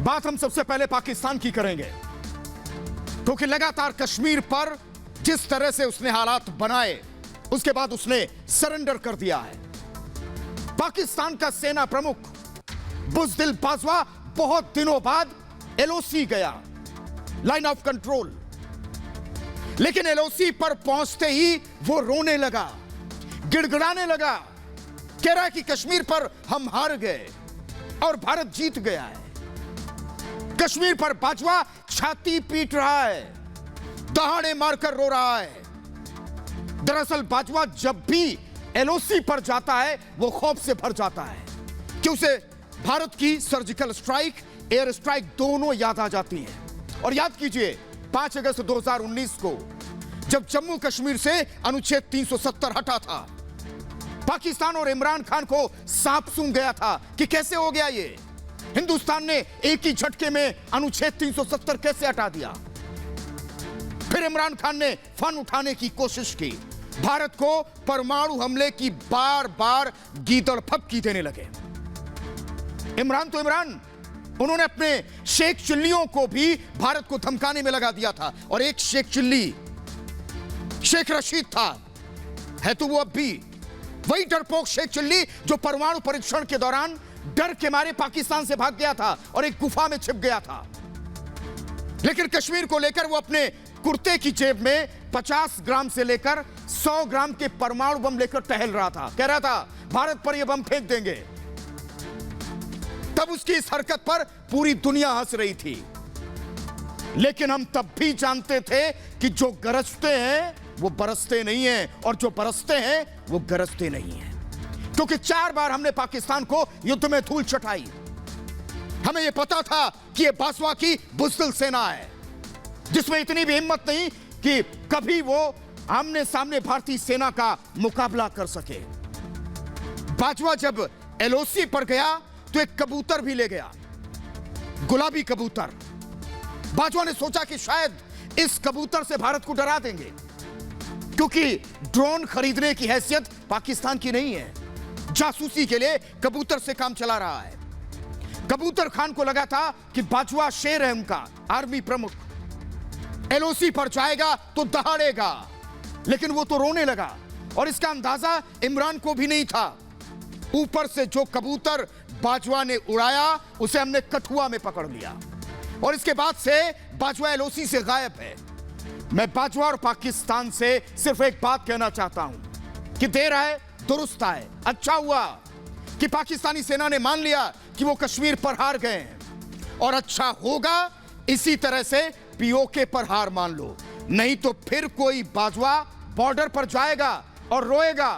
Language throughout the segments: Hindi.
बात हम सबसे पहले पाकिस्तान की करेंगे, क्योंकि लगातार कश्मीर पर जिस तरह से उसने हालात बनाए उसके बाद उसने सरेंडर कर दिया है। पाकिस्तान का सेना प्रमुख बुज़दिल बाजवा बहुत दिनों बाद एलओसी गया, लाइन ऑफ कंट्रोल, लेकिन एलओसी पर पहुंचते ही वो रोने लगा, गिड़गिड़ाने लगा, कह रहा है कि कश्मीर पर हम हार गए और भारत जीत गया है। कश्मीर पर बाजवा छाती पीट रहा है, दहाड़े मारकर रो रहा है। दरअसल बाजवा जब भी एलओसी पर जाता है वो खौफ से भर जाता है कि उसे भारत की सर्जिकल स्ट्राइक, एयर स्ट्राइक दोनों याद आ जाती हैं। और याद कीजिए 5 अगस्त 2019 को जब जम्मू कश्मीर से अनुच्छेद 370 हटा था, पाकिस्तान और इमरान खान को सांप सूंघ गया था कि कैसे हो गया ये, हिंदुस्तान ने एक ही झटके में अनुच्छेद 370 कैसे हटा दिया। फिर इमरान खान ने फन उठाने की कोशिश की, भारत को परमाणु हमले की बार बार गीदड़ फपकी देने लगे। इमरान तो इमरान, उन्होंने अपने शेख चिल्लियों को भी भारत को धमकाने में लगा दिया था, और एक शेख चिल्ली शेख रशीद था, है तो वो अब भी वही डरपोक शेख चिल्ली जो परमाणु परीक्षण के दौरान डर के मारे पाकिस्तान से भाग गया था और एक गुफा में छिप गया था। लेकिन कश्मीर को लेकर वो अपने कुर्ते की जेब में 50 ग्राम से लेकर 100 ग्राम के परमाणु बम लेकर टहल रहा था, कह रहा था भारत पर ये बम फेंक देंगे। तब उसकी इस हरकत पर पूरी दुनिया हंस रही थी, लेकिन हम तब भी जानते थे कि जो गरजते हैं वो बरसते नहीं हैं, और जो बरसते हैं वो गरजते नहीं हैं। क्योंकि 4 बार हमने पाकिस्तान को युद्ध में धूल चटाई। हमें यह पता था कि यह बाजवा की बुज़दिल सेना है, जिसमें इतनी भी हिम्मत नहीं कि कभी वो आमने सामने भारतीय सेना का मुकाबला कर सके। बाजवा जब एलओसी पर गया तो एक कबूतर भी ले गया, गुलाबी कबूतर। बाजवा ने सोचा कि शायद इस कबूतर से भारत को डरा देंगे, क्योंकि ड्रोन खरीदने की हैसियत पाकिस्तान की नहीं है, जासूसी के लिए कबूतर से काम चला रहा है। कबूतर खान को लगा था कि बाजवा शेर है, उनका आर्मी प्रमुख, एलओसी पर जाएगा तो दहाड़ेगा, लेकिन वो तो रोने लगा, और इसका अंदाजा इमरान को भी नहीं था। ऊपर से जो कबूतर बाजवा ने उड़ाया उसे हमने कठुआ में पकड़ लिया, और इसके बाद से बाजवा एलओसी से गायब है। मैं बाजवा और पाकिस्तान से सिर्फ एक बात कहना चाहता हूं कि देर आए दुरुस्त आए। अच्छा हुआ कि पाकिस्तानी सेना ने मान लिया कि वो कश्मीर पर हार गए हैं, और अच्छा होगा इसी तरह से पीओके पर हार मान लो, नहीं तो फिर कोई बाजवा बॉर्डर पर जाएगा और रोएगा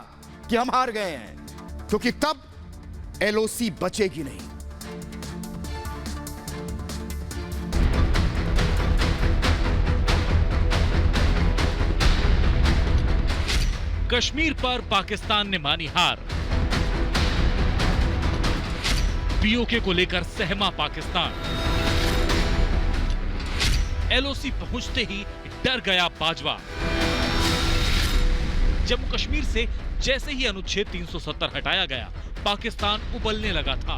कि हम हार गए हैं, क्योंकि तब एलओसी बचेगी नहीं। कश्मीर पर पाकिस्तान ने मानी हार, पीओके को लेकर सहमा पाकिस्तान, एलओसी पहुंचते ही डर गया बाजवा। जम्मू कश्मीर से जैसे ही अनुच्छेद 370 हटाया गया, पाकिस्तान उबलने लगा था।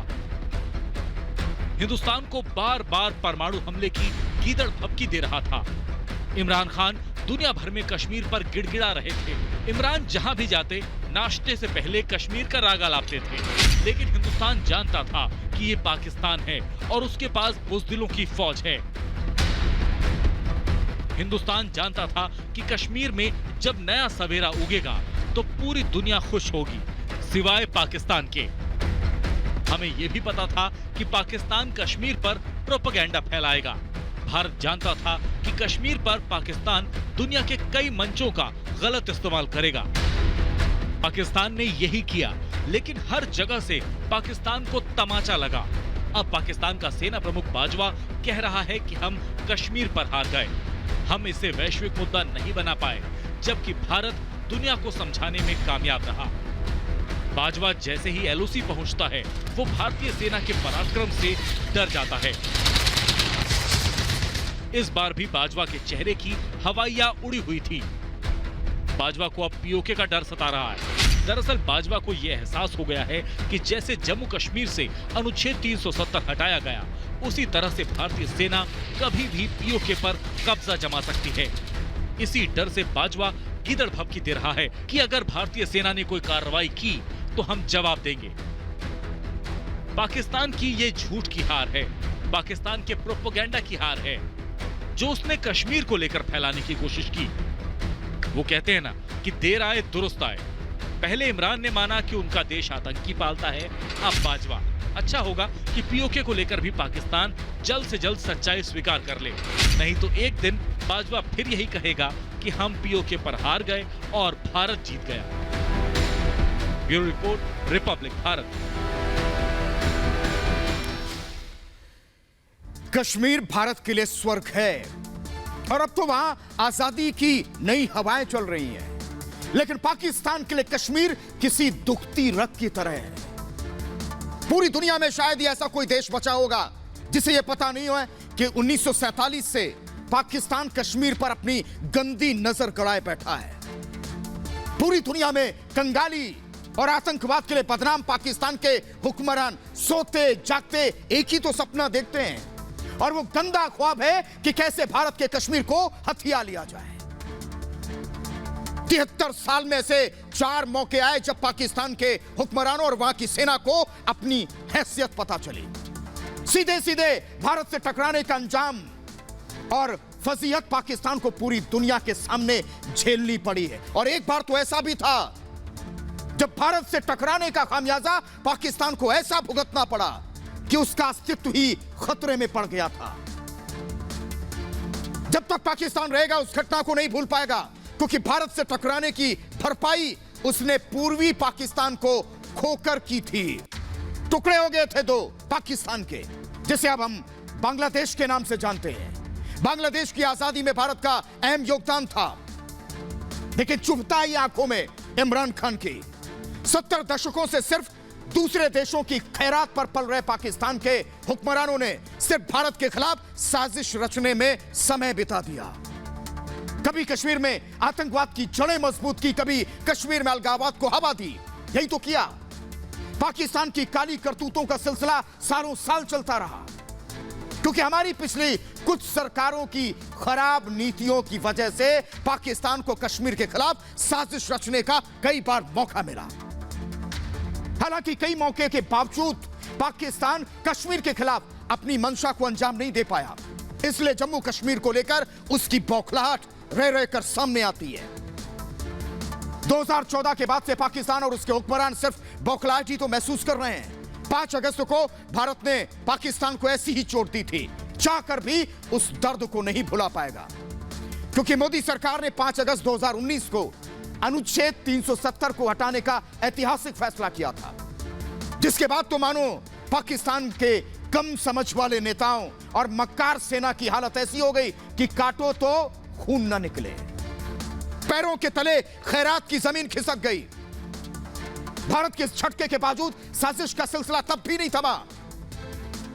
हिंदुस्तान को बार बार परमाणु हमले की गीदड़ फपकी दे रहा था। इमरान खान दुनिया भर में कश्मीर पर गिड़गिड़ा रहे थे। इमरान जहां भी जाते नाश्ते से पहले कश्मीर का राग आलापते थे, लेकिन हिंदुस्तान जानता था कि ये पाकिस्तान है और उसके पास बुज़दिलों की फौज है। हिंदुस्तान जानता था कि कश्मीर में जब नया सवेरा उगेगा तो पूरी दुनिया खुश होगी, सिवाय पाकिस्तान के। हमें यह भी पता था कि पाकिस्तान कश्मीर पर प्रोपेगेंडा फैलाएगा। भारत जानता था कि कश्मीर पर पाकिस्तान दुनिया के कई मंचों का गलत इस्तेमाल करेगा। पाकिस्तान ने यही किया, लेकिन हर जगह से पाकिस्तान को तमाचा लगा। अब पाकिस्तान का सेना प्रमुख बाजवा कह रहा है कि हम कश्मीर पर हार गए, हम इसे वैश्विक मुद्दा नहीं बना पाए, जबकि भारत दुनिया को समझाने में कामयाब रहा। बाजवा जैसे ही एलओसी पहुंचता है, वो भारतीय सेना के पराक्रम से डर जाता है। इस बार भी बाजवा के चेहरे की हवाइयां उड़ी हुई थी। बाजवा को अब पीओके का डर सता रहा है। दरअसल बाजवा को यह एहसास हो गया है कि जैसे जम्मू कश्मीर से अनुच्छेद 370 हटाया गया, उसी तरह से भारतीय सेना कभी भी पीओके पर कब्जा जमा सकती है। इसी डर से बाजवा गिदड़ भभकी दे रहा है कि अगर भारतीय सेना ने कोई कार्रवाई की तो हम जवाब देंगे। पाकिस्तान की ये झूठ की हार है, पाकिस्तान के प्रोपेगेंडा की हार है, जो उसने कश्मीर को लेकर फैलाने की कोशिश की। वो कहते हैं ना कि देर आए दुरुस्त आए। पहले इमरान ने माना कि उनका देश आतंकी पालता है, अब बाजवा। अच्छा होगा कि पीओके को लेकर भी पाकिस्तान जल्द से जल्द सच्चाई स्वीकार कर ले, नहीं तो एक दिन बाजवा फिर यही कहेगा कि हम पीओके पर हार गए और भारत जीत गया। Bureau report, Republic Bharat. Kashmir Bharat के लिए स्वर्ग है और अब तो वहां आजादी की नई हवाएं चल रही हैं, लेकिन पाकिस्तान के लिए कश्मीर किसी दुखती रग की तरह है। पूरी दुनिया में शायद ही ऐसा कोई देश बचा होगा जिसे यह पता नहीं हो कि 1947 से पाकिस्तान कश्मीर पर अपनी गंदी नजर गड़ाए बैठा है। पूरी दुनिया में कंगाली और आतंकवाद के लिए बदनाम पाकिस्तान के हुक्मरान सोते जागते एक ही तो सपना देखते हैं, और वो गंदा ख्वाब है कि कैसे भारत के कश्मीर को हथिया लिया जाए। 73 साल में से 4 मौके आए जब पाकिस्तान के हुक्मरानों और वहां की सेना को अपनी हैसियत पता चली। सीधे सीधे भारत से टकराने का अंजाम और फजीहत पाकिस्तान को पूरी दुनिया के सामने झेलनी पड़ी है। और एक बार तो ऐसा भी था जब भारत से टकराने का खामियाजा पाकिस्तान को ऐसा भुगतना पड़ा कि उसका अस्तित्व ही खतरे में पड़ गया था। जब तक पाकिस्तान रहेगा उस घटना को नहीं भूल पाएगा, क्योंकि भारत से टकराने की भरपाई उसने पूर्वी पाकिस्तान को खोकर की थी। टुकड़े हो गए थे 2 पाकिस्तान के, जिसे अब हम बांग्लादेश के नाम से जानते हैं। बांग्लादेश की आजादी में भारत का अहम योगदान था, लेकिन चुभता ही आंखों में इमरान खान की। 70 दशकों से सिर्फ दूसरे देशों की खैरात पर पल रहे पाकिस्तान के हुक्मरानों ने सिर्फ भारत के खिलाफ साजिश रचने में समय बिता दिया। कभी कश्मीर में आतंकवाद की जड़ें मजबूत की, कभी कश्मीर में अलगाववाद को हवा दी। यही तो किया। पाकिस्तान की काली करतूतों का सिलसिला सालों साल चलता रहा, क्योंकि हमारी पिछली कुछ सरकारों की खराब नीतियों की वजह से पाकिस्तान को कश्मीर के खिलाफ साजिश रचने का कई बार मौका मिला। हालांकि कई मौके के बावजूद पाकिस्तान कश्मीर के खिलाफ अपनी मंशा को अंजाम नहीं दे पाया। इसलिए जम्मू कश्मीर को लेकर उसकी बौखलाहट रह रहकर सामने आती है। 2014 के बाद से पाकिस्तान और उसके हुक्मरान सिर्फ बौखलाहट ही तो महसूस कर रहे हैं। 5 अगस्त को भारत ने पाकिस्तान को ऐसी ही चोट दी थी, चाहकर भी उस दर्द को नहीं भुला पाएगा, क्योंकि मोदी सरकार ने 5 अगस्त 2019 को अनुच्छेद 370 को हटाने का ऐतिहासिक फैसला किया था, जिसके बाद तो मानो पाकिस्तान के कम समझ वाले नेताओं और मक्कार सेना की हालत ऐसी हो गई कि काटो तो खून न निकले। पैरों के तले खैरात की जमीन खिसक गई। भारत के झटके के बावजूद साजिश का सिलसिला तब भी नहीं थमा।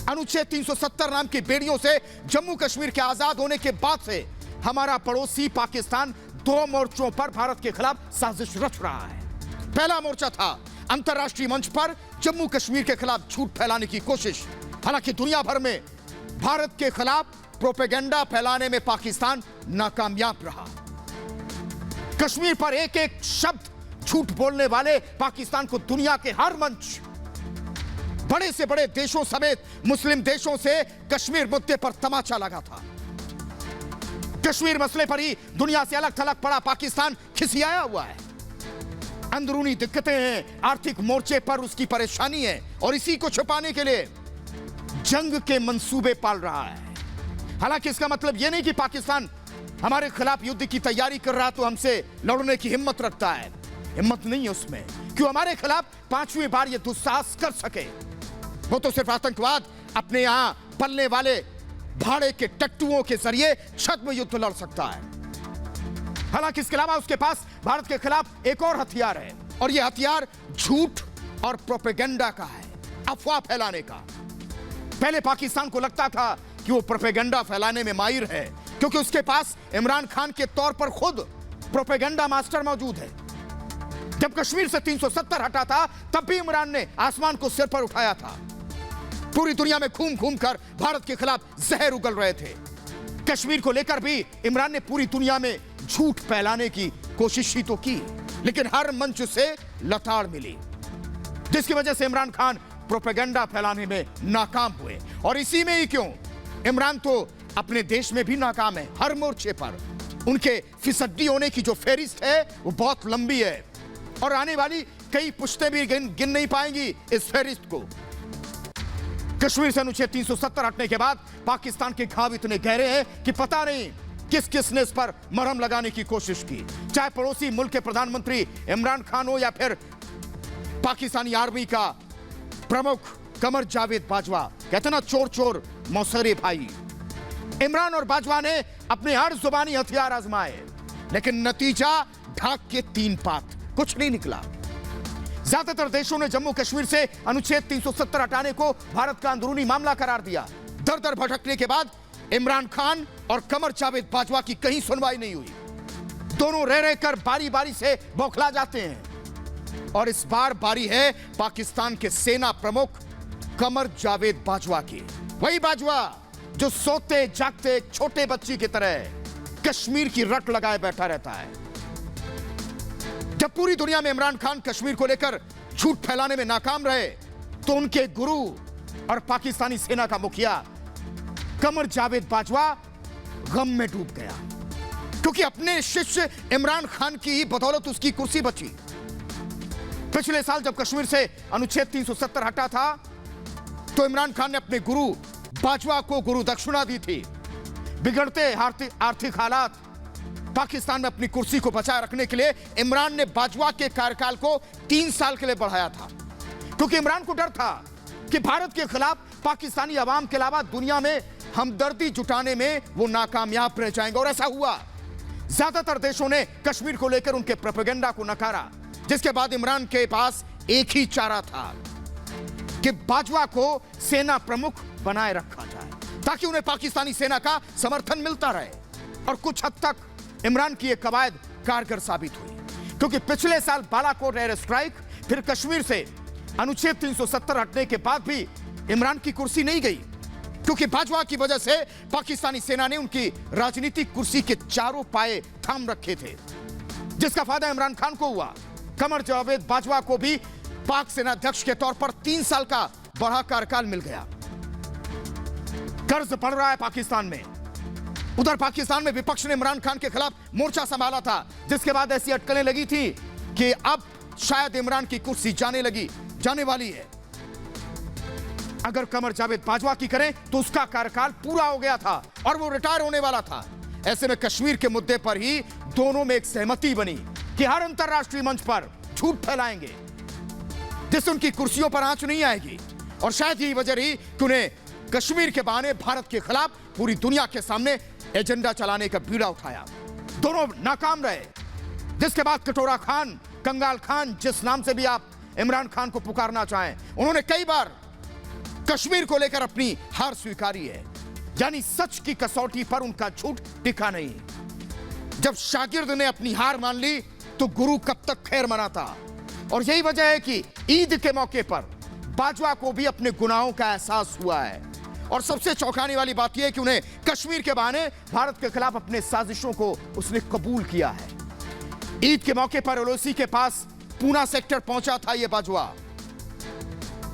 अनुच्छेद 370 नाम की बेड़ियों से जम्मू कश्मीर के आजाद होने के बाद से हमारा पड़ोसी पाकिस्तान 2 मोर्चों पर भारत के खिलाफ साजिश रच रहा है। पहला मोर्चा था अंतरराष्ट्रीय मंच पर जम्मू कश्मीर के खिलाफ झूठ फैलाने की कोशिश। हालांकि दुनिया भर में भारत के खिलाफ प्रोपेगेंडा फैलाने में पाकिस्तान नाकामयाब रहा। कश्मीर पर एक एक शब्द झूठ बोलने वाले पाकिस्तान को दुनिया के हर मंच, बड़े से बड़े देशों समेत मुस्लिम देशों से कश्मीर मुद्दे पर तमाचा लगा था। कश्मीर मसले पर ही दुनिया से अलग थलग पड़ा पाकिस्तान खिसियाया हुआ है। अंदरूनी दिक्कतें हैं, आर्थिक मोर्चे पर उसकी परेशानी है, और इसी को छुपाने के लिए जंग के मंसूबे पाल रहा है। हालांकि इसका मतलब यह नहीं कि पाकिस्तान हमारे खिलाफ युद्ध की तैयारी कर रहा तो हमसे लड़ने की हिम्मत रखता है। हिम्मत नहीं है उसमें, क्यों हमारे खिलाफ 5वीं बार यह दुस्साहस कर सके। वो तो सिर्फ आतंकवाद अपने यहां पलने वाले भाड़े के टट्टुओं के जरिए छद्म युद्ध लड़ सकता है। हालांकि इसके अलावा उसके पास भारत के खिलाफ एक और हथियार है, और यह हथियार झूठ और प्रोपेगेंडा का है, अफवाह फैलाने का। पहले पाकिस्तान को लगता था कि वो प्रोपेगेंडा फैलाने में माहिर है, क्योंकि उसके पास इमरान खान के तौर पर खुद प्रोपेगेंडा मास्टर मौजूद है। जब कश्मीर से 370 हटा था तब भी इमरान ने आसमान को सिर पर उठाया था। पूरी दुनिया में घूम घूम कर भारत के खिलाफ जहर उगल रहे थे। कश्मीर को लेकर भी इमरान ने पूरी दुनिया में झूठ फैलाने की कोशिश ही तो की, लेकिन हर मंच से लताड़ मिली, जिसकी वजह से इमरान खान प्रोपेगेंडा फैलाने में नाकाम हुए। और इसी में ही क्यों, इमरान तो अपने देश में भी नाकाम है हर मोर्चे पर। उनके फिसड्डी होने की जो फेरिस्त है वो बहुत लंबी है और आने वाली कई पुश्तें भी गिन नहीं पाएंगी इस फेरिस्त को। कश्मीर से अनुच्छेद 370 हटने के बाद पाकिस्तान के घाव इतने गहरे हैं कि पता नहीं किस किस ने इस पर मरहम लगाने की कोशिश की, चाहे पड़ोसी मुल्क के प्रधानमंत्री इमरान खान हो या फिर पाकिस्तानी आर्मी का प्रमुख कमर जावेद बाजवा। कहते ना चोर चोर मौसरे भाई। इमरान और बाजवा ने अपने हर जुबानी हथियार आजमाए, लेकिन नतीजा ढाक के 3 पात, कुछ नहीं निकला। ज्यादातर देशों ने जम्मू कश्मीर से अनुच्छेद 370 हटाने को भारत का अंदरूनी मामला करार दिया। दर दर भटकने के बाद इमरान खान और कमर जावेद बाजवा की कहीं सुनवाई नहीं हुई। दोनों रह रहकर बारी बारी से बौखला जाते हैं और इस बार बारी है पाकिस्तान के सेना प्रमुख कमर जावेद बाजवा की। वही बाजवा जो सोते जागते एक छोटे बच्ची की तरह कश्मीर की रट लगाए बैठा रहता है। जब पूरी दुनिया में इमरान खान कश्मीर को लेकर झूठ फैलाने में नाकाम रहे तो उनके गुरु और पाकिस्तानी सेना का मुखिया कमर जावेद बाजवा गम में डूब गया, क्योंकि अपने शिष्य इमरान खान की ही बदौलत उसकी कुर्सी बची। पिछले साल जब कश्मीर से अनुच्छेद 370 हटा था तो इमरान खान ने अपने गुरु बाजवा को गुरु दक्षिणा दी थी। बिगड़ते आर्थिक हालात पाकिस्तान में अपनी कुर्सी को बचाए रखने के लिए इमरान ने बाजवा के कार्यकाल को 3 साल के लिए बढ़ाया था, क्योंकि इमरान को डर था कि भारत के खिलाफ पाकिस्तानी अवाम के अलावा दुनिया में हमदर्दी जुटाने में वो नाकामयाब रह जाएंगे। और ऐसा हुआ। ज्यादातर देशों ने कश्मीर को लेकर उनके प्रोपेगेंडा को नकारा, जिसके बाद इमरान के पास एक ही चारा था कि बाजवा को सेना प्रमुख बनाए रखा जाए, ताकि उन्हें पाकिस्तानी सेना का समर्थन मिलता रहे। और कुछ हद तक इमरान की यह कवायद कारगर साबित हुई, क्योंकि पिछले साल बालाकोट एयर स्ट्राइक, फिर कश्मीर से अनुच्छेद 370 हटने के बाद भी इमरान की कुर्सी नहीं गई, क्योंकि बाजवा की वजह से पाकिस्तानी सेना ने उनकी राजनीतिक कुर्सी के चारों पाए थाम रखे थे, जिसका फायदा इमरान खान को हुआ। कमर जावेद बाजवा को भी पाक सेनाध्यक्ष के तौर पर 3 साल का बढ़ा कार्यकाल मिल गया। कर्ज बढ़ रहा है पाकिस्तान में। उधर पाकिस्तान में विपक्ष ने इमरान खान के खिलाफ मोर्चा संभाला था, जिसके बाद ऐसी अटकलें लगी थी कि अब शायद इमरान की कुर्सी जाने वाली है। अगर कमर जावेद बाजवा की करें तो उसका कार्यकाल पूरा हो गया था और वो रिटायर होने वाला था। ऐसे में कश्मीर के मुद्दे पर ही दोनों में एक सहमति बनी कि हर अंतरराष्ट्रीय मंच पर झूठ फैलाएंगे, जिससे उनकी कुर्सियों पर आंच नहीं आएगी। और शायद यही वजह रही कि उन्हें कश्मीर के बहाने भारत के खिलाफ पूरी दुनिया के सामने एजेंडा चलाने का बीड़ा उठाया। दोनों नाकाम रहे, जिसके बाद कटोरा खान, कंगाल खान, जिस नाम से भी आप इमरान खान को पुकारना चाहें, उन्होंने कई बार कश्मीर को लेकर अपनी हार स्वीकारी है। यानी सच की कसौटी पर उनका झूठ टिका नहीं। जब शागिर्द ने अपनी हार मान ली तो गुरु कब तक खैर मनाता। और यही वजह है कि ईद के मौके पर बाजवा को भी अपने गुनाहों का एहसास हुआ है। और सबसे चौंकाने वाली बात यह है कि उन्हें कश्मीर के बहाने भारत के खिलाफ अपने साजिशों को उसने कबूल किया है। ईद के मौके पर एलओसी के पास पूना सेक्टर पहुंचा था यह बाजवा।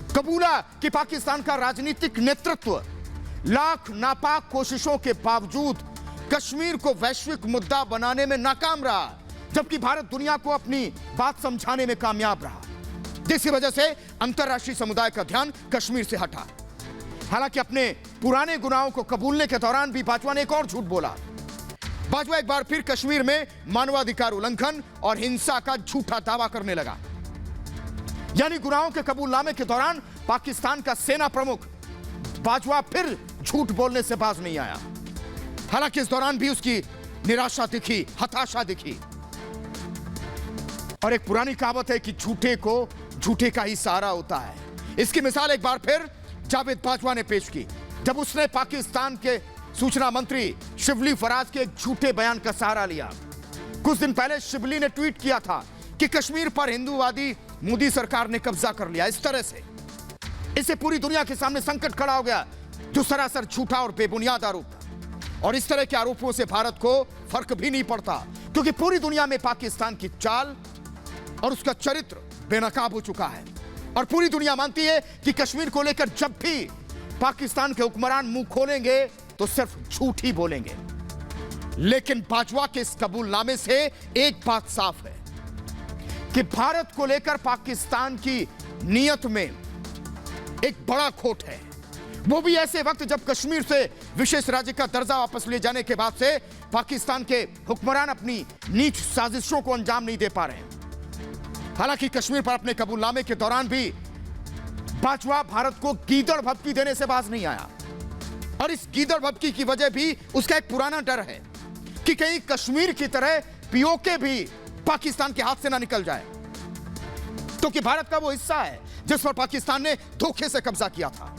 कबूला कि पाकिस्तान का राजनीतिक नेतृत्व लाख नापाक कोशिशों के बावजूद कश्मीर को वैश्विक मुद्दा बनाने में नाकाम रहा, जबकि भारत दुनिया को अपनी बात समझाने में कामयाब रहा, जिसकी वजह से अंतरराष्ट्रीय समुदाय का ध्यान कश्मीर से हटा। हालांकि अपने पुराने गुनाहों को कबूलने के दौरान भी बाजवा ने एक और झूठ बोला। बाजवा एक बार फिर कश्मीर में मानवाधिकार उल्लंघन और हिंसा का झूठा दावा करने लगा। यानी गुनाहों के कबूलनामे के दौरान पाकिस्तान का सेना प्रमुख बाजवा फिर झूठ बोलने से बाज नहीं आया। हालांकि इस दौरान भी उसकी निराशा दिखी, हताशा दिखी। और एक पुरानी कहावत है कि झूठे को झूठे का ही सहारा होता है। इसकी मिसाल एक बार फिर जावेद बाजवा ने पेश की, जब उसने पाकिस्तान के सूचना मंत्री शिबली फराज के एक झूठे बयान का सहारा लिया। कुछ दिन पहले शिबली ने ट्वीट किया था कि कश्मीर पर हिंदूवादी मोदी सरकार ने कब्जा कर लिया। इस तरह से इससे पूरी दुनिया के सामने संकट खड़ा हो गया, जो सरासर झूठा और बेबुनियाद आरोप था। और इस तरह के आरोपों से भारत को फर्क भी नहीं पड़ता, क्योंकि पूरी दुनिया में पाकिस्तान की चाल और उसका चरित्र बेनकाब हो चुका है। और पूरी दुनिया मानती है कि कश्मीर को लेकर जब भी पाकिस्तान के हुक्मरान मुंह खोलेंगे तो सिर्फ झूठ ही बोलेंगे। लेकिन बाजवा के इस कबूलनामे से एक बात साफ है कि भारत को लेकर पाकिस्तान की नीयत में एक बड़ा खोट है। वो भी ऐसे वक्त जब कश्मीर से विशेष राज्य का दर्जा वापस ले जाने के बाद से पाकिस्तान के हुक्मरान अपनी नीच साजिशों को अंजाम नहीं दे पा रहे हैं। हालांकि कश्मीर पर अपने कबूलनामे के दौरान भी बाजवा भारत को गीदड़ भभकी देने से बाज नहीं आया। और इस गीदड़ भभकी की वजह भी उसका एक पुराना डर है कि कहीं कश्मीर की तरह पीओके भी पाकिस्तान के हाथ से ना निकल जाए, क्योंकि भारत का वो हिस्सा है जिस पर पाकिस्तान ने धोखे से कब्जा किया था।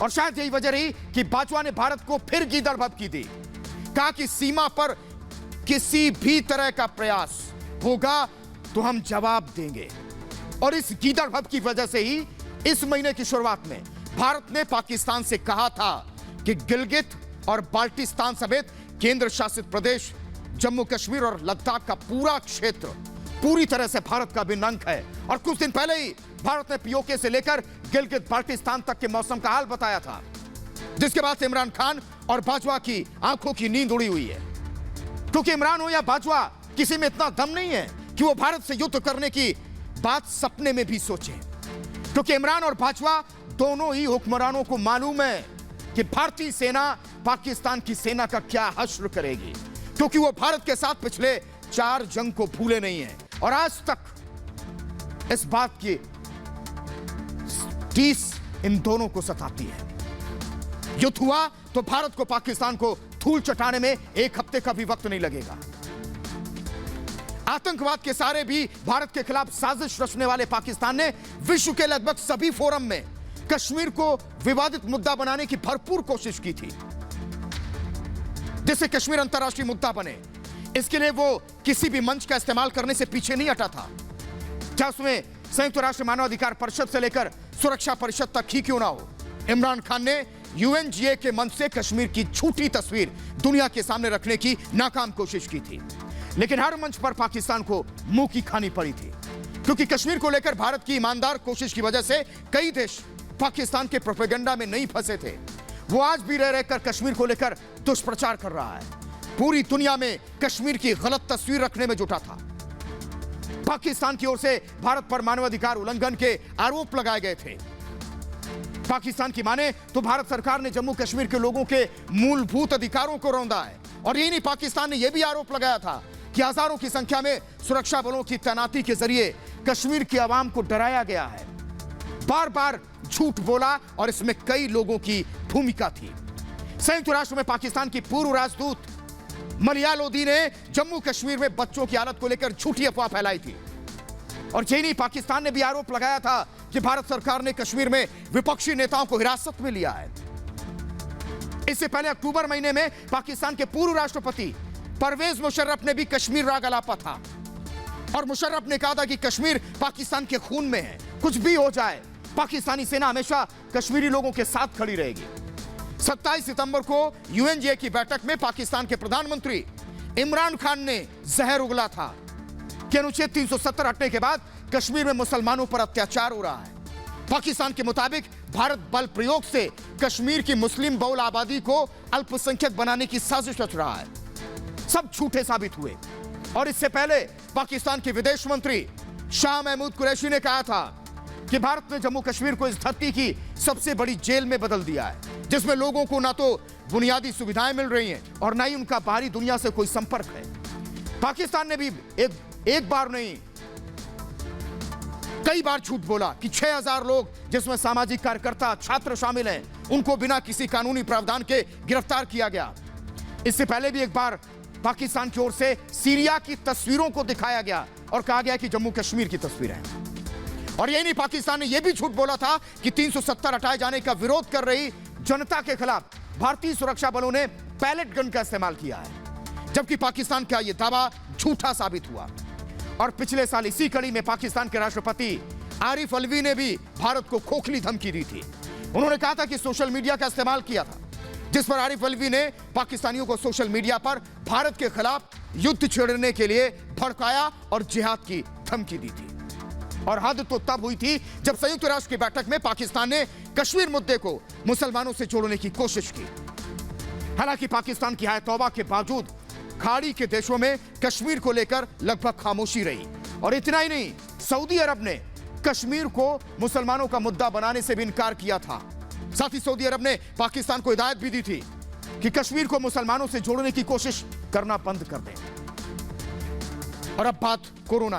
और शायद यही वजह रही कि बाजवा ने भारत को फिर गीदड़ भभकी दी। कहा कि सीमा पर किसी भी तरह का प्रयास होगा तो हम जवाब देंगे। और इस गीदड़ भभकी की वजह से ही इस महीने की शुरुआत में भारत ने पाकिस्तान से कहा था कि गिलगित और बाल्टिस्तान समेत केंद्र शासित प्रदेश जम्मू कश्मीर और लद्दाख का पूरा क्षेत्र पूरी तरह से भारत का अभिन्न अंग है। और कुछ दिन पहले ही भारत ने पीओके से लेकर गिलगित बाल्टिस्तान तक के मौसम का हाल बताया था, जिसके बाद से इमरान खान और बाजवा की आंखों की नींद उड़ी हुई है। क्योंकि इमरान हो या बाजवा, किसी में इतना दम नहीं है कि वो भारत से युद्ध करने की बात सपने में भी सोचे। क्योंकि इमरान और बाजवा दोनों ही हुक्मरानों को मालूम है कि भारतीय सेना पाकिस्तान की सेना का क्या हश्र करेगी, क्योंकि वो भारत के साथ पिछले 4 जंग को भूले नहीं है। और आज तक इस बात की टीस इन दोनों को सताती है। युद्ध हुआ तो भारत को पाकिस्तान को धूल चटाने में 1 हफ्ते का भी वक्त नहीं लगेगा। आतंकवाद के सारे भी भारत के खिलाफ साजिश रचने वाले पाकिस्तान ने विश्व के लगभग सभी फोरम में कश्मीर को विवादित मुद्दा बनाने की भरपूर कोशिश की थी, जिससे कश्मीर अंतर्राष्ट्रीय मुद्दा बने। इसके लिए वो किसी भी मंच का इस्तेमाल करने से पीछे नहीं हटा था, चाहे उसमें संयुक्त राष्ट्र मानवाधिकार परिषद से लेकर सुरक्षा परिषद तक ही क्यों ना हो। इमरान खान ने यूएनजीए के मंच से कश्मीर की झूठी तस्वीर दुनिया के सामने रखने की नाकाम कोशिश की थी, लेकिन हर मंच पर पाकिस्तान को मुंह की खानी पड़ी थी। क्योंकि कश्मीर को लेकर भारत की ईमानदार कोशिश की वजह से कई देश पाकिस्तान के प्रोपेगेंडा में नहीं फंसे थे। वो आज भी रह रहकर कश्मीर को लेकर दुष्प्रचार कर रहा है, पूरी दुनिया में कश्मीर की गलत तस्वीर रखने में जुटा था। पाकिस्तान की ओर से भारत पर मानवाधिकार उल्लंघन के आरोप लगाए गए थे। पाकिस्तान की माने तो भारत सरकार ने जम्मू कश्मीर के लोगों के मूलभूत अधिकारों को रौंदा है। और यही नहीं, पाकिस्तान ने यह भी आरोप लगाया था कि हजारों की संख्या में सुरक्षा बलों की तैनाती के जरिए कश्मीर की आवाम को डराया गया है। बार बार झूठ बोला और इसमें कई लोगों की भूमिका थी। संयुक्त राष्ट्र में पाकिस्तान की पूर्व राजदूत मलयालोदी ने जम्मू कश्मीर में बच्चों की हालत को लेकर झूठी अफवाह फैलाई थी। और यही नहीं, पाकिस्तान ने भी आरोप लगाया था कि भारत सरकार ने कश्मीर में विपक्षी नेताओं को हिरासत में लिया है। इससे पहले अक्टूबर महीने में पाकिस्तान के पूर्व राष्ट्रपति परवेज मुशर्रफ ने भी कश्मीर राग अलापा था। और मुशर्रफ ने कहा था कि कश्मीर पाकिस्तान के खून में है, कुछ भी हो जाए पाकिस्तानी सेना हमेशा कश्मीरी लोगों के साथ खड़ी रहेगी। 27 सितंबर को यूएनजीए की बैठक में पाकिस्तान के प्रधानमंत्री इमरान खान ने जहर उगला था कि अनुच्छेद 370 हटने के बाद कश्मीर में मुसलमानों पर अत्याचार हो रहा है। पाकिस्तान के मुताबिक भारत बल प्रयोग से कश्मीर की मुस्लिम बहुल आबादी को अल्पसंख्यक बनाने की साजिश रच रहा है। सब झूठे साबित हुए। और इससे पहले पाकिस्तान के विदेश मंत्री शाह महमूद कुरैशी ने कहा था कि भारत ने जम्मू कश्मीर को इस धरती की सबसे बड़ी जेल में बदल दिया है, जिसमें लोगों को ना तो बुनियादी सुविधाएं मिल रही हैं और ना ही उनका बाहरी दुनिया से कोई संपर्क है। पाकिस्तान ने भी एक बार नहीं कई बार झूठ बोला कि 6000 लोग, जिसमें सामाजिक कार्यकर्ता, छात्र शामिल हैं, उनको बिना किसी कानूनी प्रावधान के गिरफ्तार किया गया। इससे पहले भी एक बार पाकिस्तान की ओर से सीरिया की तस्वीरों को दिखाया गया और कहा गया कि जम्मू कश्मीर की तस्वीर है। और यही नहीं, पाकिस्तान ने यह भी झूठ बोला था कि 370 हटाए जाने का विरोध कर रही जनता के खिलाफ भारतीय सुरक्षा बलों ने पैलेट गन का इस्तेमाल किया है, जबकि पाकिस्तान का यह दावा झूठा साबित हुआ। और पिछले साल इसी कड़ी में पाकिस्तान के राष्ट्रपति आरिफ अलवी ने भी भारत को खोखली धमकी दी थी। उन्होंने कहा था कि सोशल मीडिया का इस्तेमाल किया था, जिस पर आरिफ अलवी ने पाकिस्तानियों को सोशल मीडिया पर भारत के खिलाफ युद्ध छेड़ने के लिए भड़काया और जिहाद की धमकी दी थी। और हद तो तब हुई थी जब संयुक्त राष्ट्र की बैठक में पाकिस्तान ने कश्मीर मुद्दे को मुसलमानों से जोड़ने की कोशिश की। हालांकि पाकिस्तान की हाय तौबा के बावजूद खाड़ी के देशों में कश्मीर को लेकर लगभग खामोशी रही। और इतना ही नहीं, सऊदी अरब ने कश्मीर को मुसलमानों का मुद्दा बनाने से भी इनकार किया था। साथ ही सऊदी अरब ने पाकिस्तान को हिदायत भी दी थी कि कश्मीर को मुसलमानों से जोड़ने की कोशिश करना बंद कर दें। और अब बात कोरोना